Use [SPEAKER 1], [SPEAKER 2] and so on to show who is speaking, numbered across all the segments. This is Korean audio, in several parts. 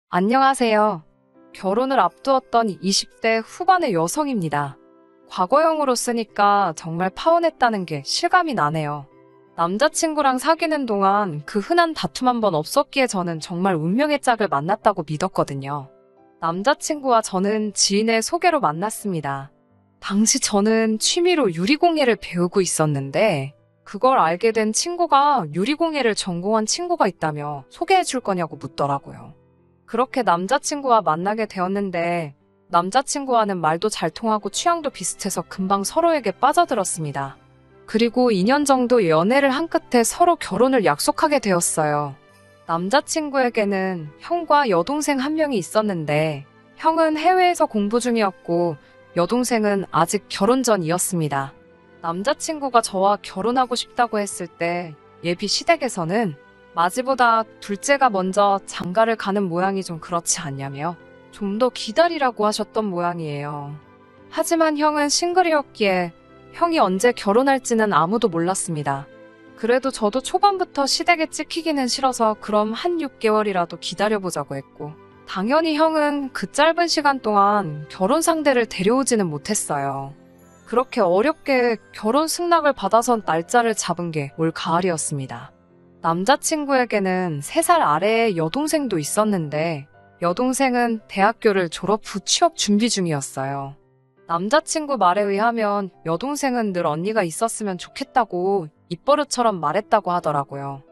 [SPEAKER 1] 안녕하세요. 결혼을 앞두었던 20대 후반의 여성입니다. 과거형으로 쓰니까 정말 파혼했다는 게 실감이 나네요. 남자친구랑 사귀는 동안 그 흔한 다툼 한 번 없었기에 저는 정말 운명의 짝을 만났다고 믿었거든요. 남자친구와 저는 지인의 소개로 만났습니다. 당시 저는 취미로 유리공예를 배우고 있었는데 그걸 알게 된 친구가 유리공예를 전공한 친구가 있다며 소개해 줄 거냐고 묻더라고요. 그렇게 남자친구와 만나게 되었는데 남자친구와는 말도 잘 통하고 취향도 비슷해서 금방 서로에게 빠져들었습니다. 그리고 2년 정도 연애를 한 끝에 서로 결혼을 약속하게 되었어요. 남자친구에게는 형과 여동생 한 명이 있었는데 형은 해외에서 공부 중이었고 여동생은 아직 결혼 전이었습니다. 남자친구가 저와 결혼하고 싶다고 했을 때 예비 시댁에서는 맞이보다 둘째가 먼저 장가를 가는 모양이 좀 그렇지 않냐며 좀 더 기다리라고 하셨던 모양이에요. 하지만 형은 싱글이었기에 형이 언제 결혼할지는 아무도 몰랐습니다. 그래도 저도 초반부터 시댁에 찍히기는 싫어서 그럼 한 6개월이라도 기다려보자고 했고 당연히 형은 그 짧은 시간 동안 결혼 상대를 데려오지는 못했어요. 그렇게 어렵게 결혼 승낙을 받아서 날짜를 잡은 게 올 가을이었습니다. 남자친구에게는 3살 아래의 여동생도 있었는데 여동생은 대학교를 졸업 후 취업 준비 중이었어요. 남자친구 말에 의하면 여동생은 늘 언니가 있었으면 좋겠다고 입버릇처럼 말했다고 하더라고요.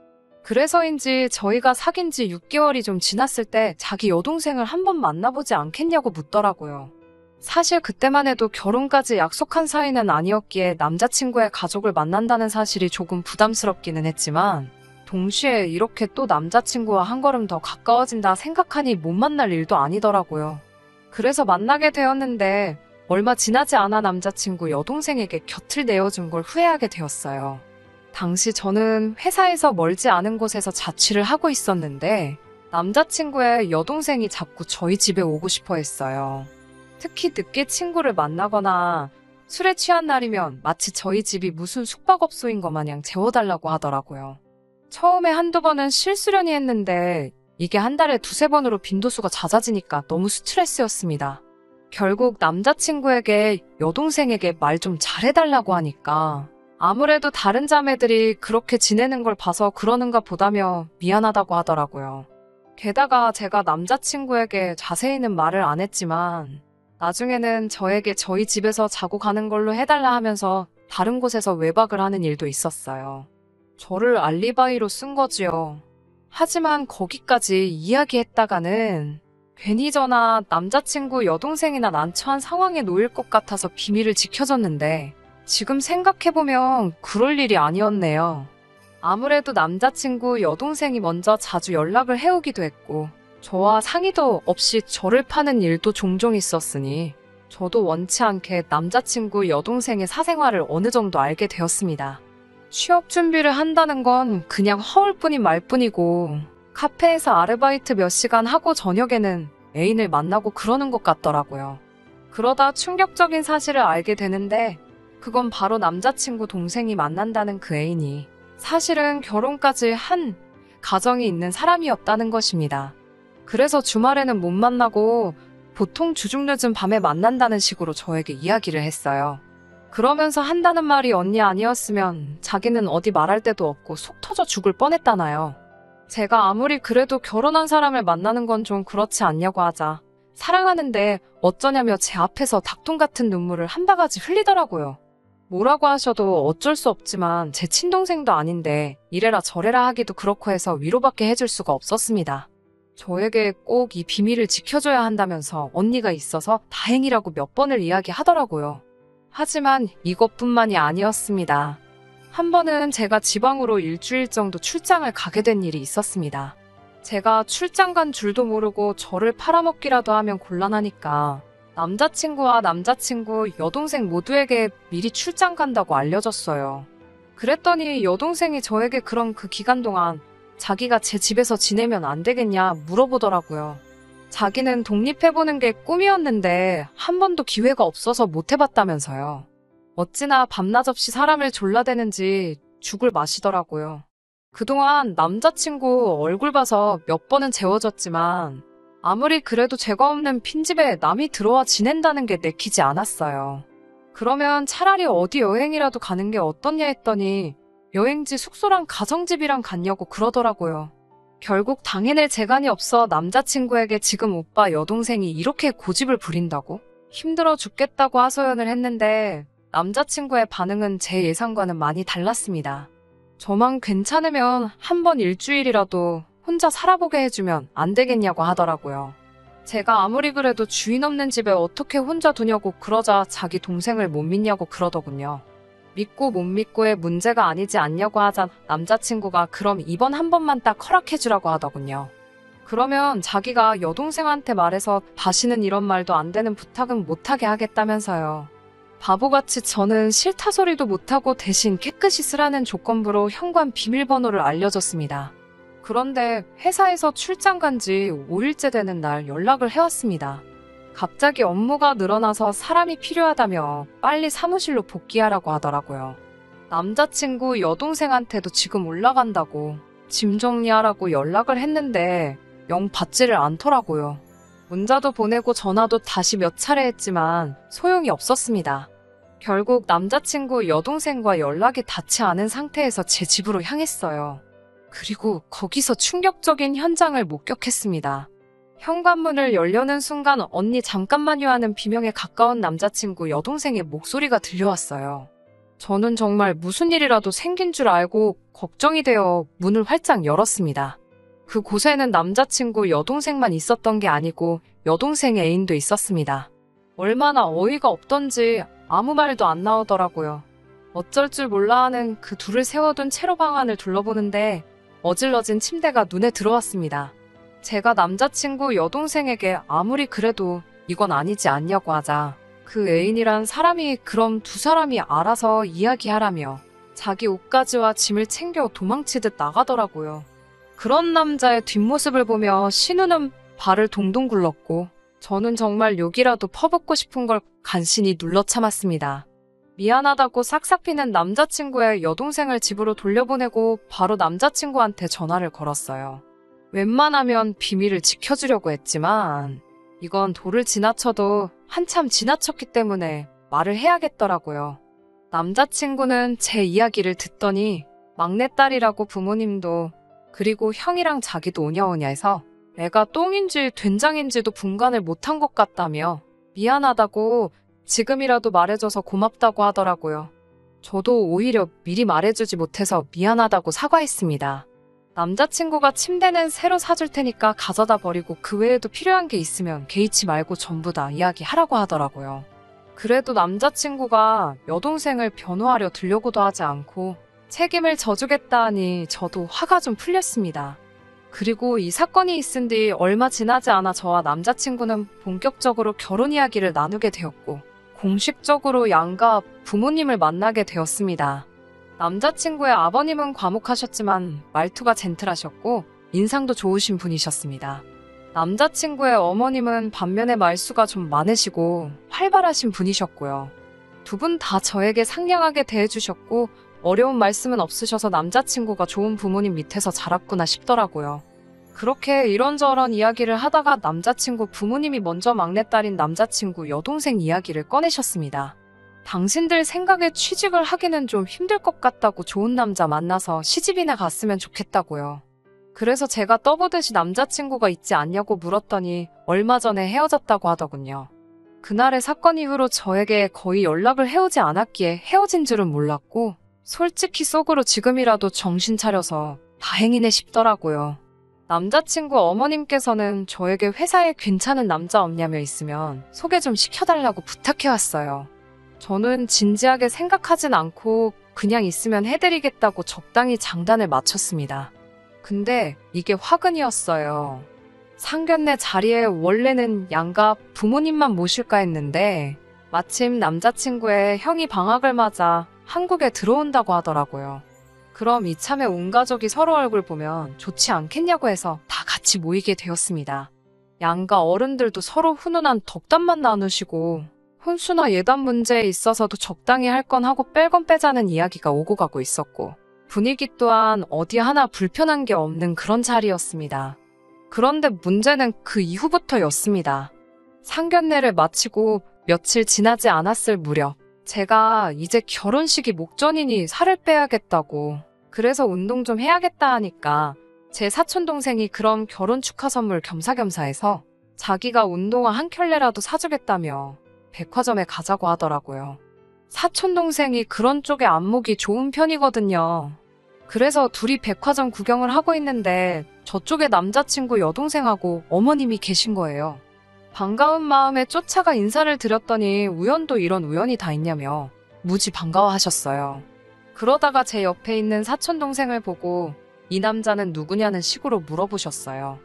[SPEAKER 1] 그래서인지 저희가 사귄 지 6개월이 좀 지났을 때 자기 여동생을 한번 만나보지 않겠냐고 묻더라고요. 사실 그때만 해도 결혼까지 약속한 사이는 아니었기에 남자친구의 가족을 만난다는 사실이 조금 부담스럽기는 했지만 동시에 이렇게 또 남자친구와 한 걸음 더 가까워진다 생각하니 못 만날 일도 아니더라고요. 그래서 만나게 되었는데 얼마 지나지 않아 남자친구 여동생에게 곁을 내어준 걸 후회하게 되었어요. 당시 저는 회사에서 멀지 않은 곳에서 자취를 하고 있었는데 남자친구의 여동생이 자꾸 저희 집에 오고 싶어 했어요. 특히 늦게 친구를 만나거나 술에 취한 날이면 마치 저희 집이 무슨 숙박업소인 것 마냥 재워달라고 하더라고요. 처음에 한두 번은 실수련이 했는데 이게 한 달에 2~3번으로 빈도수가 잦아지니까 너무 스트레스였습니다. 결국 남자친구에게 여동생에게 말 좀 잘해달라고 하니까 아무래도 다른 자매들이 그렇게 지내는 걸 봐서 그러는가 보다며 미안하다고 하더라고요. 게다가 제가 남자친구에게 자세히는 말을 안 했지만 나중에는 저에게 저희 집에서 자고 가는 걸로 해달라 하면서 다른 곳에서 외박을 하는 일도 있었어요. 저를 알리바이로 쓴 거지요. 하지만 거기까지 이야기했다가는 괜히 저나 남자친구 여동생이나 난처한 상황에 놓일 것 같아서 비밀을 지켜줬는데 지금 생각해보면 그럴 일이 아니었네요. 아무래도 남자친구 여동생이 먼저 자주 연락을 해오기도 했고 저와 상의도 없이 저를 파는 일도 종종 있었으니 저도 원치 않게 남자친구 여동생의 사생활을 어느 정도 알게 되었습니다. 취업 준비를 한다는 건 그냥 허울뿐인 말뿐이고 카페에서 아르바이트 몇 시간 하고 저녁에는 애인을 만나고 그러는 것 같더라고요. 그러다 충격적인 사실을 알게 되는데 그건 바로 남자친구 동생이 만난다는 그 애인이 사실은 결혼까지 한 가정이 있는 사람이었다는 것입니다. 그래서 주말에는 못 만나고 보통 주중늦은 밤에 만난다는 식으로 저에게 이야기를 했어요. 그러면서 한다는 말이 언니 아니었으면 자기는 어디 말할 데도 없고 속 터져 죽을 뻔했다나요. 제가 아무리 그래도 결혼한 사람을 만나는 건 좀 그렇지 않냐고 하자 사랑하는데 어쩌냐며 제 앞에서 닭똥 같은 눈물을 한 바가지 흘리더라고요. 뭐라고 하셔도 어쩔 수 없지만 제 친동생도 아닌데 이래라 저래라 하기도 그렇고 해서 위로밖에 해줄 수가 없었습니다. 저에게 꼭 이 비밀을 지켜줘야 한다면서 언니가 있어서 다행이라고 몇 번을 이야기하더라고요. 하지만 이것뿐만이 아니었습니다. 한 번은 제가 지방으로 일주일 정도 출장을 가게 된 일이 있었습니다. 제가 출장 간 줄도 모르고 저를 팔아먹기라도 하면 곤란하니까 남자친구와 남자친구 여동생 모두에게 미리 출장 간다고 알려줬어요. 그랬더니 여동생이 저에게 그럼 그 기간 동안 자기가 제 집에서 지내면 안 되겠냐 물어보더라고요. 자기는 독립해보는 게 꿈이었는데 한 번도 기회가 없어서 못 해봤다면서요. 어찌나 밤낮 없이 사람을 졸라대는지 죽을 맛이더라고요. 그동안 남자친구 얼굴 봐서 몇 번은 재워졌지만 아무리 그래도 죄가 없는 빈집에 남이 들어와 지낸다는 게 내키지 않았어요. 그러면 차라리 어디 여행이라도 가는 게 어떻냐 했더니 여행지 숙소랑 가정집이랑 갔냐고 그러더라고요. 결국 당해낼 재간이 없어 남자친구에게 지금 오빠 여동생이 이렇게 고집을 부린다고? 힘들어 죽겠다고 하소연을 했는데 남자친구의 반응은 제 예상과는 많이 달랐습니다. 저만 괜찮으면 한번 일주일이라도 혼자 살아보게 해주면 안 되겠냐고 하더라고요. 제가 아무리 그래도 주인 없는 집에 어떻게 혼자 두냐고 그러자 자기 동생을 못 믿냐고 그러더군요. 믿고 못 믿고의 문제가 아니지 않냐고 하자 남자친구가 그럼 이번 한 번만 딱 허락해주라고 하더군요. 그러면 자기가 여동생한테 말해서 다시는 이런 말도 안 되는 부탁은 못하게 하겠다면서요. 바보같이 저는 싫다 소리도 못하고 대신 깨끗이 쓰라는 조건부로 현관 비밀번호를 알려줬습니다. 그런데 회사에서 출장 간 지 5일째 되는 날 연락을 해왔습니다. 갑자기 업무가 늘어나서 사람이 필요하다며 빨리 사무실로 복귀하라고 하더라고요. 남자친구 여동생한테도 지금 올라간다고 짐 정리하라고 연락을 했는데 영 받지를 않더라고요. 문자도 보내고 전화도 다시 몇 차례 했지만 소용이 없었습니다. 결국 남자친구 여동생과 연락이 닿지 않은 상태에서 제 집으로 향했어요. 그리고 거기서 충격적인 현장을 목격했습니다. 현관문을 열려는 순간 언니 잠깐만요 하는 비명에 가까운 남자친구 여동생의 목소리가 들려왔어요. 저는 정말 무슨 일이라도 생긴 줄 알고 걱정이 되어 문을 활짝 열었습니다. 그곳에는 남자친구 여동생만 있었던 게 아니고 여동생 애인도 있었습니다. 얼마나 어이가 없던지 아무 말도 안 나오더라고요. 어쩔 줄 몰라 하는 그 둘을 세워둔 채로 방 안을 둘러보는데 어질러진 침대가 눈에 들어왔습니다. 제가 남자친구 여동생에게 아무리 그래도 이건 아니지 않냐고 하자 그 애인이란 사람이 그럼 두 사람이 알아서 이야기하라며 자기 옷가지와 짐을 챙겨 도망치듯 나가더라고요. 그런 남자의 뒷모습을 보며 신우는 발을 동동 굴렀고 저는 정말 욕이라도 퍼붓고 싶은 걸 간신히 눌러 참았습니다. 미안하다고 싹싹 비는 남자친구의 여동생을 집으로 돌려보내고 바로 남자친구한테 전화를 걸었어요. 웬만하면 비밀을 지켜주려고 했지만 이건 도를 지나쳐도 한참 지나쳤기 때문에 말을 해야겠더라고요. 남자친구는 제 이야기를 듣더니 막내딸이라고 부모님도 그리고 형이랑 자기도 오냐오냐 해서 애가 똥인지 된장인지도 분간을 못한 것 같다며 미안하다고 지금이라도 말해줘서 고맙다고 하더라고요. 저도 오히려 미리 말해주지 못해서 미안하다고 사과했습니다. 남자친구가 침대는 새로 사줄 테니까 가져다 버리고 그 외에도 필요한 게 있으면 개의치 말고 전부 다 이야기하라고 하더라고요. 그래도 남자친구가 여동생을 변호하려 들려고도 하지 않고 책임을 져주겠다 하니 저도 화가 좀 풀렸습니다. 그리고 이 사건이 있은 뒤 얼마 지나지 않아 저와 남자친구는 본격적으로 결혼 이야기를 나누게 되었고 공식적으로 양가 부모님을 만나게 되었습니다. 남자친구의 아버님은 과묵하셨지만 말투가 젠틀하셨고 인상도 좋으신 분이셨습니다. 남자친구의 어머님은 반면에 말수가 좀 많으시고 활발하신 분이셨고요. 두 분 다 저에게 상냥하게 대해주셨고 어려운 말씀은 없으셔서 남자친구가 좋은 부모님 밑에서 자랐구나 싶더라고요. 그렇게 이런저런 이야기를 하다가 남자친구 부모님이 먼저 막내딸인 남자친구 여동생 이야기를 꺼내셨습니다. 당신들 생각에 취직을 하기는 좀 힘들 것 같다고 좋은 남자 만나서 시집이나 갔으면 좋겠다고요. 그래서 제가 떠보듯이 남자친구가 있지 않냐고 물었더니 얼마 전에 헤어졌다고 하더군요. 그날의 사건 이후로 저에게 거의 연락을 해오지 않았기에 헤어진 줄은 몰랐고 솔직히 속으로 지금이라도 정신 차려서 다행이네 싶더라고요. 남자친구 어머님께서는 저에게 회사에 괜찮은 남자 없냐며 있으면 소개 좀 시켜달라고 부탁해왔어요. 저는 진지하게 생각하진 않고 그냥 있으면 해드리겠다고 적당히 장단을 맞췄습니다. 근데 이게 화근이었어요. 상견례 자리에 원래는 양가 부모님만 모실까 했는데 마침 남자친구의 형이 방학을 맞아 한국에 들어온다고 하더라고요. 그럼 이참에 온 가족이 서로 얼굴 보면 좋지 않겠냐고 해서 다 같이 모이게 되었습니다. 양가 어른들도 서로 훈훈한 덕담만 나누시고 혼수나 예단 문제에 있어서도 적당히 할 건 하고 뺄 건 빼자는 이야기가 오고 가고 있었고 분위기 또한 어디 하나 불편한 게 없는 그런 자리였습니다. 그런데 문제는 그 이후부터였습니다. 상견례를 마치고 며칠 지나지 않았을 무렵 제가 이제 결혼식이 목전이니 살을 빼야겠다고, 그래서 운동 좀 해야겠다 하니까 제 사촌동생이 그럼 결혼 축하 선물 겸사겸사 해서 자기가 운동화 한 켤레라도 사주겠다며 백화점에 가자고 하더라고요. 사촌동생이 그런 쪽에 안목이 좋은 편이거든요. 그래서 둘이 백화점 구경을 하고 있는데 저쪽에 남자친구 여동생하고 어머님이 계신 거예요. 반가운 마음에 쫓아가 인사를 드렸더니 우연도 이런 우연이 다 있냐며 무지 반가워하셨어요. 그러다가 제 옆에 있는 사촌동생을 보고 이 남자는 누구냐는 식으로 물어보셨어요.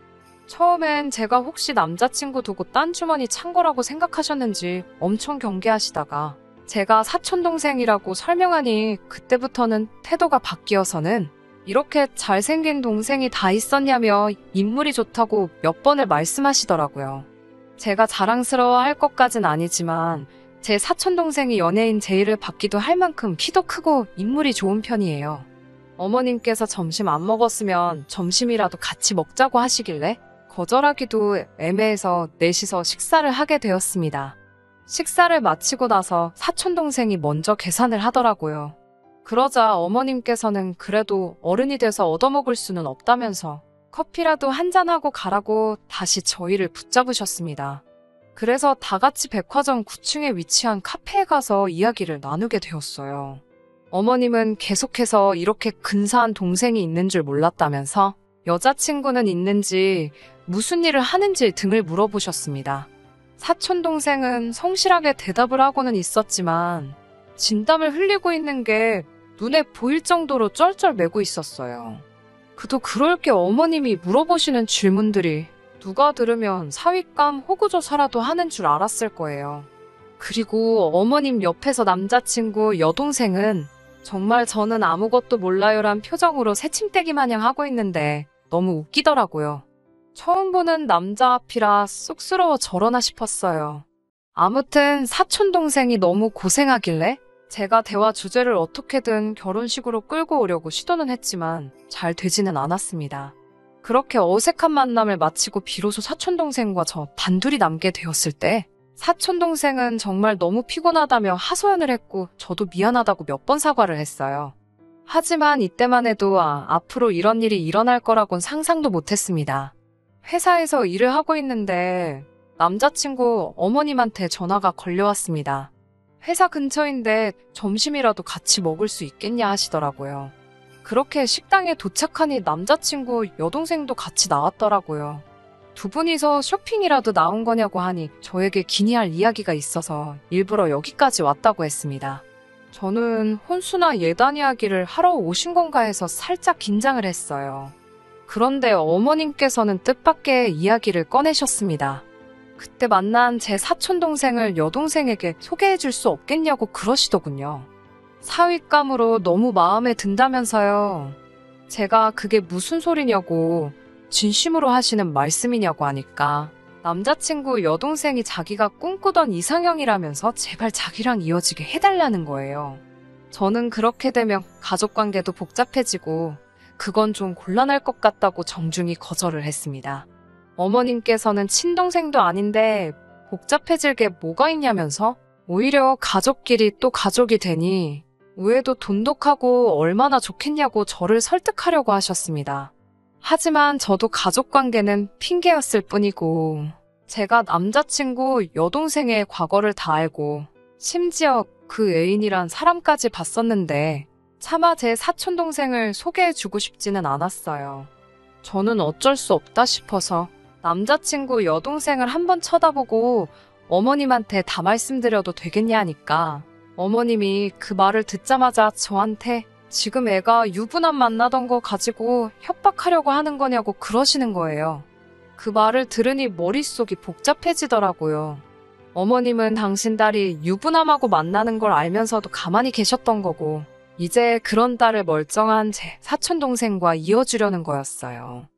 [SPEAKER 1] 처음엔 제가 혹시 남자친구 두고 딴 주머니 찬 거라고 생각하셨는지 엄청 경계하시다가 제가 사촌동생이라고 설명하니 그때부터는 태도가 바뀌어서는 이렇게 잘생긴 동생이 다 있었냐며 인물이 좋다고 몇 번을 말씀하시더라고요. 제가 자랑스러워할 것까진 아니지만 제 사촌동생이 연예인 제의를 받기도 할 만큼 키도 크고 인물이 좋은 편이에요. 어머님께서 점심 안 먹었으면 점심이라도 같이 먹자고 하시길래 거절하기도 애매해서 넷이서 식사를 하게 되었습니다. 식사를 마치고 나서 사촌동생이 먼저 계산을 하더라고요. 그러자 어머님께서는 그래도 어른이 돼서 얻어먹을 수는 없다면서 커피라도 한잔하고 가라고 다시 저희를 붙잡으셨습니다. 그래서 다 같이 백화점 9층에 위치한 카페에 가서 이야기를 나누게 되었어요. 어머님은 계속해서 이렇게 근사한 동생이 있는 줄 몰랐다면서 여자친구는 있는지 무슨 일을 하는지 등을 물어보셨습니다. 사촌동생은 성실하게 대답을 하고는 있었지만 진땀을 흘리고 있는 게 눈에 보일 정도로 쩔쩔매고 있었어요. 그도 그럴 게 어머님이 물어보시는 질문들이 누가 들으면 사윗감 호구조사라도 하는 줄 알았을 거예요. 그리고 어머님 옆에서 남자친구 여동생은 정말 저는 아무것도 몰라요란 표정으로 새침대기 마냥 하고 있는데 너무 웃기더라고요. 처음 보는 남자 앞이라 쑥스러워 저러나 싶었어요. 아무튼 사촌동생이 너무 고생하길래 제가 대화 주제를 어떻게든 결혼식으로 끌고 오려고 시도는 했지만 잘 되지는 않았습니다. 그렇게 어색한 만남을 마치고 비로소 사촌동생과 저 단둘이 남게 되었을 때 사촌동생은 정말 너무 피곤하다며 하소연을 했고 저도 미안하다고 몇 번 사과를 했어요. 하지만 이때만 해도 앞으로 이런 일이 일어날 거라곤 상상도 못했습니다. 회사에서 일을 하고 있는데 남자친구 어머님한테 전화가 걸려왔습니다. 회사 근처인데 점심이라도 같이 먹을 수 있겠냐 하시더라고요. 그렇게 식당에 도착하니 남자친구 여동생도 같이 나왔더라고요. 두 분이서 쇼핑이라도 나온 거냐고 하니 저에게 기니할 이야기가 있어서 일부러 여기까지 왔다고 했습니다. 저는 혼수나 예단 이야기를 하러 오신 건가 해서 살짝 긴장을 했어요. 그런데 어머님께서는 뜻밖의 이야기를 꺼내셨습니다. 그때 만난 제 사촌동생을 여동생에게 소개해줄 수 없겠냐고 그러시더군요. 사윗감으로 너무 마음에 든다면서요. 제가 그게 무슨 소리냐고, 진심으로 하시는 말씀이냐고 하니까 남자친구 여동생이 자기가 꿈꾸던 이상형이라면서 제발 자기랑 이어지게 해달라는 거예요. 저는 그렇게 되면 가족관계도 복잡해지고 그건 좀 곤란할 것 같다고 정중히 거절을 했습니다. 어머님께서는 친동생도 아닌데 복잡해질 게 뭐가 있냐면서 오히려 가족끼리 또 가족이 되니 우애도 돈독하고 얼마나 좋겠냐고 저를 설득하려고 하셨습니다. 하지만 저도 가족관계는 핑계였을 뿐이고 제가 남자친구 여동생의 과거를 다 알고 심지어 그 애인이란 사람까지 봤었는데 차마 제 사촌동생을 소개해주고 싶지는 않았어요. 저는 어쩔 수 없다 싶어서 남자친구 여동생을 한번 쳐다보고 어머님한테 다 말씀드려도 되겠냐 하니까 어머님이 그 말을 듣자마자 저한테 지금 애가 유부남 만나던 거 가지고 협박하려고 하는 거냐고 그러시는 거예요. 그 말을 들으니 머릿속이 복잡해지더라고요. 어머님은 당신 딸이 유부남하고 만나는 걸 알면서도 가만히 계셨던 거고 이제 그런 딸을 멀쩡한 제 사촌동생과 이어주려는 거였어요.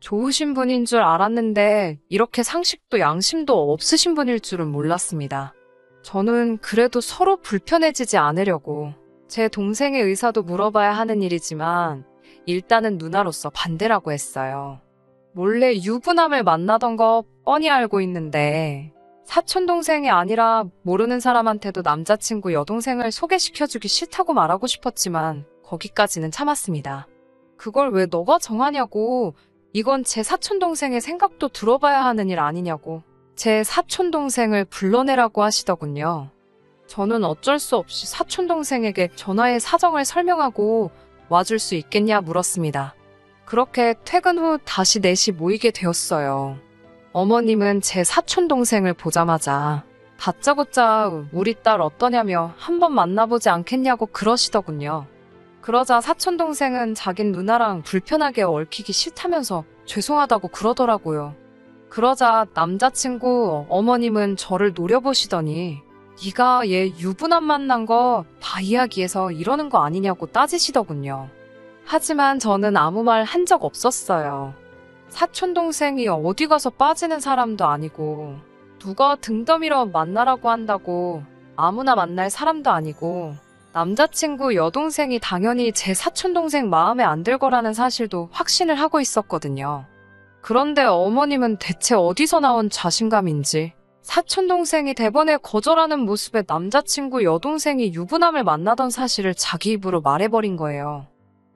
[SPEAKER 1] 좋으신 분인 줄 알았는데 이렇게 상식도 양심도 없으신 분일 줄은 몰랐습니다. 저는 그래도 서로 불편해지지 않으려고 제 동생의 의사도 물어봐야 하는 일이지만 일단은 누나로서 반대라고 했어요. 몰래 유부남을 만나던 거 뻔히 알고 있는데 사촌동생이 아니라 모르는 사람한테도 남자친구 여동생을 소개시켜주기 싫다고 말하고 싶었지만 거기까지는 참았습니다. 그걸 왜 너가 정하냐고. 이건 제 사촌동생의 생각도 들어봐야 하는 일 아니냐고. 제 사촌동생을 불러내라고 하시더군요. 저는 어쩔 수 없이 사촌동생에게 전화해 사정을 설명하고 와줄 수 있겠냐 물었습니다. 그렇게 퇴근 후 다시 넷이 모이게 되었어요. 어머님은 제 사촌동생을 보자마자 다짜고짜 우리 딸 어떠냐며 한번 만나보지 않겠냐고 그러시더군요. 그러자 사촌동생은 자긴 누나랑 불편하게 얽히기 싫다면서 죄송하다고 그러더라고요. 그러자 남자친구 어머님은 저를 노려보시더니 네가 얘 유부남 만난 거 다 이야기해서 이러는 거 아니냐고 따지시더군요. 하지만 저는 아무 말 한 적 없었어요. 사촌동생이 어디 가서 빠지는 사람도 아니고 누가 등 떠밀어 만나라고 한다고 아무나 만날 사람도 아니고 남자친구 여동생이 당연히 제 사촌동생 마음에 안 들 거라는 사실도 확신을 하고 있었거든요. 그런데 어머님은 대체 어디서 나온 자신감인지 사촌동생이 대번에 거절하는 모습에 남자친구 여동생이 유부남을 만나던 사실을 자기 입으로 말해버린 거예요.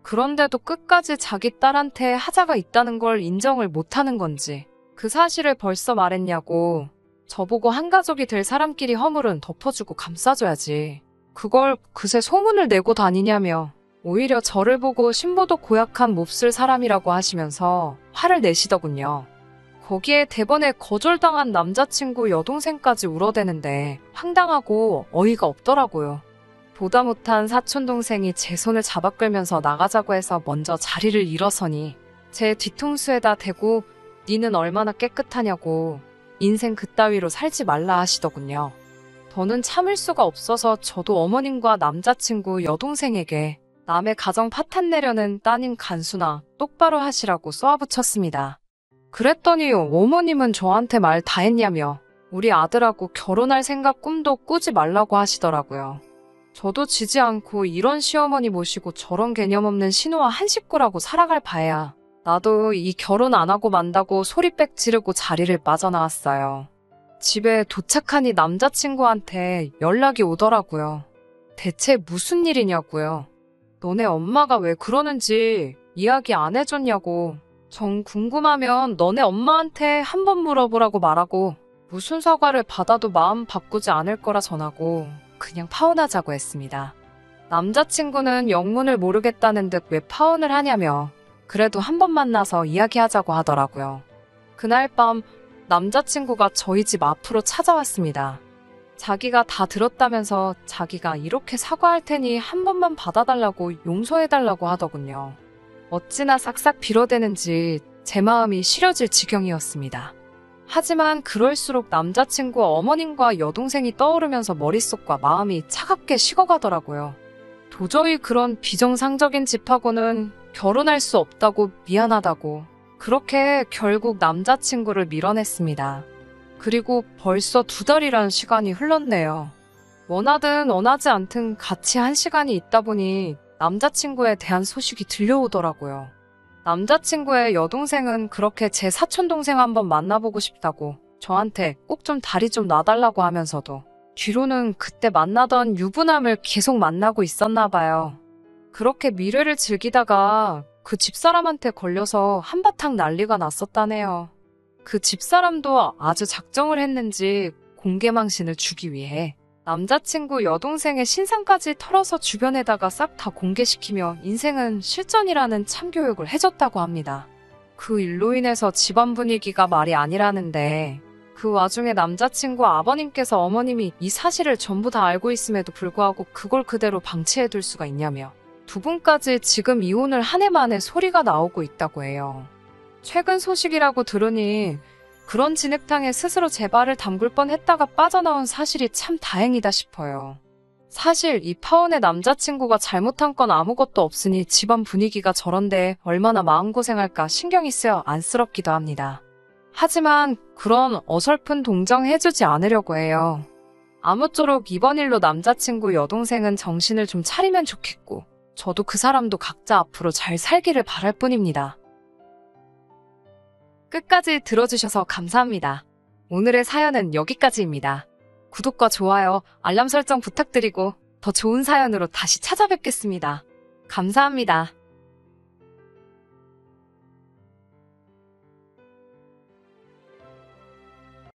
[SPEAKER 1] 그런데도 끝까지 자기 딸한테 하자가 있다는 걸 인정을 못하는 건지 그 사실을 벌써 말했냐고. 저보고 한 가족이 될 사람끼리 허물은 덮어주고 감싸줘야지. 그걸 그새 소문을 내고 다니냐며 오히려 저를 보고 신보도 고약한 몹쓸 사람이라고 하시면서 화를 내시더군요. 거기에 대번에 거절당한 남자친구 여동생까지 울어대는데 황당하고 어이가 없더라고요. 보다 못한 사촌동생이 제 손을 잡아 끌면서 나가자고 해서 먼저 자리를 일어서니 제 뒤통수에다 대고 니는 얼마나 깨끗하냐고 인생 그따위로 살지 말라 하시더군요. 더는 참을 수가 없어서 저도 어머님과 남자친구 여동생에게 남의 가정 파탄 내려는 따님 간수나 똑바로 하시라고 쏘아붙였습니다. 그랬더니 어머님은 저한테 말 다 했냐며 우리 아들하고 결혼할 생각 꿈도 꾸지 말라고 하시더라고요. 저도 지지 않고 이런 시어머니 모시고 저런 개념 없는 신우와 한 식구라고 살아갈 바에야 나도 이 결혼 안 하고 만다고 소리빽 지르고 자리를 빠져나왔어요. 집에 도착하니 남자친구한테 연락이 오더라고요. 대체 무슨 일이냐고요. 너네 엄마가 왜 그러는지 이야기 안 해줬냐고. 정 궁금하면 너네 엄마한테 한번 물어보라고 말하고 무슨 사과를 받아도 마음 바꾸지 않을 거라 전하고 그냥 파혼하자고 했습니다. 남자친구는 영문을 모르겠다는 듯 왜 파혼을 하냐며 그래도 한번 만나서 이야기하자고 하더라고요. 그날 밤 남자친구가 저희 집 앞으로 찾아왔습니다. 자기가 다 들었다면서 자기가 이렇게 사과할 테니 한 번만 받아달라고 용서해달라고 하더군요. 어찌나 싹싹 빌어대는지 제 마음이 시려질 지경이었습니다. 하지만 그럴수록 남자친구 어머님과 여동생이 떠오르면서 머릿속과 마음이 차갑게 식어가더라고요. 도저히 그런 비정상적인 집하고는 결혼할 수 없다고 미안하다고 그렇게 결국 남자친구를 밀어냈습니다. 그리고 벌써 2달이란 시간이 흘렀네요. 원하든 원하지 않든 같이 한 시간이 있다 보니 남자친구에 대한 소식이 들려오더라고요. 남자친구의 여동생은 그렇게 제 사촌동생 한번 만나보고 싶다고 저한테 꼭 좀 다리 좀 놔달라고 하면서도 뒤로는 그때 만나던 유부남을 계속 만나고 있었나 봐요. 그렇게 미래를 즐기다가 그 집사람한테 걸려서 한바탕 난리가 났었다네요. 그 집사람도 아주 작정을 했는지 공개망신을 주기 위해 남자친구 여동생의 신상까지 털어서 주변에다가 싹 다 공개시키며 인생은 실전이라는 참교육을 해줬다고 합니다. 그 일로 인해서 집안 분위기가 말이 아니라는데 그 와중에 남자친구 아버님께서 어머님이 이 사실을 전부 다 알고 있음에도 불구하고 그걸 그대로 방치해둘 수가 있냐며 두 분까지 지금 이혼을 한 해 만에 소리가 나오고 있다고 해요. 최근 소식이라고 들으니 그런 진흙탕에 스스로 제 발을 담글 뻔했다가 빠져나온 사실이 참 다행이다 싶어요. 사실 이 파혼의 남자친구가 잘못한 건 아무것도 없으니 집안 분위기가 저런데 얼마나 마음고생할까 신경이 쓰여 안쓰럽기도 합니다. 하지만 그런 어설픈 동정 해주지 않으려고 해요. 아무쪼록 이번 일로 남자친구 여동생은 정신을 좀 차리면 좋겠고 저도 그 사람도 각자 앞으로 잘 살기를 바랄 뿐입니다. 끝까지 들어주셔서 감사합니다. 오늘의 사연은 여기까지입니다. 구독과 좋아요, 알람 설정 부탁드리고 더 좋은 사연으로 다시 찾아뵙겠습니다. 감사합니다.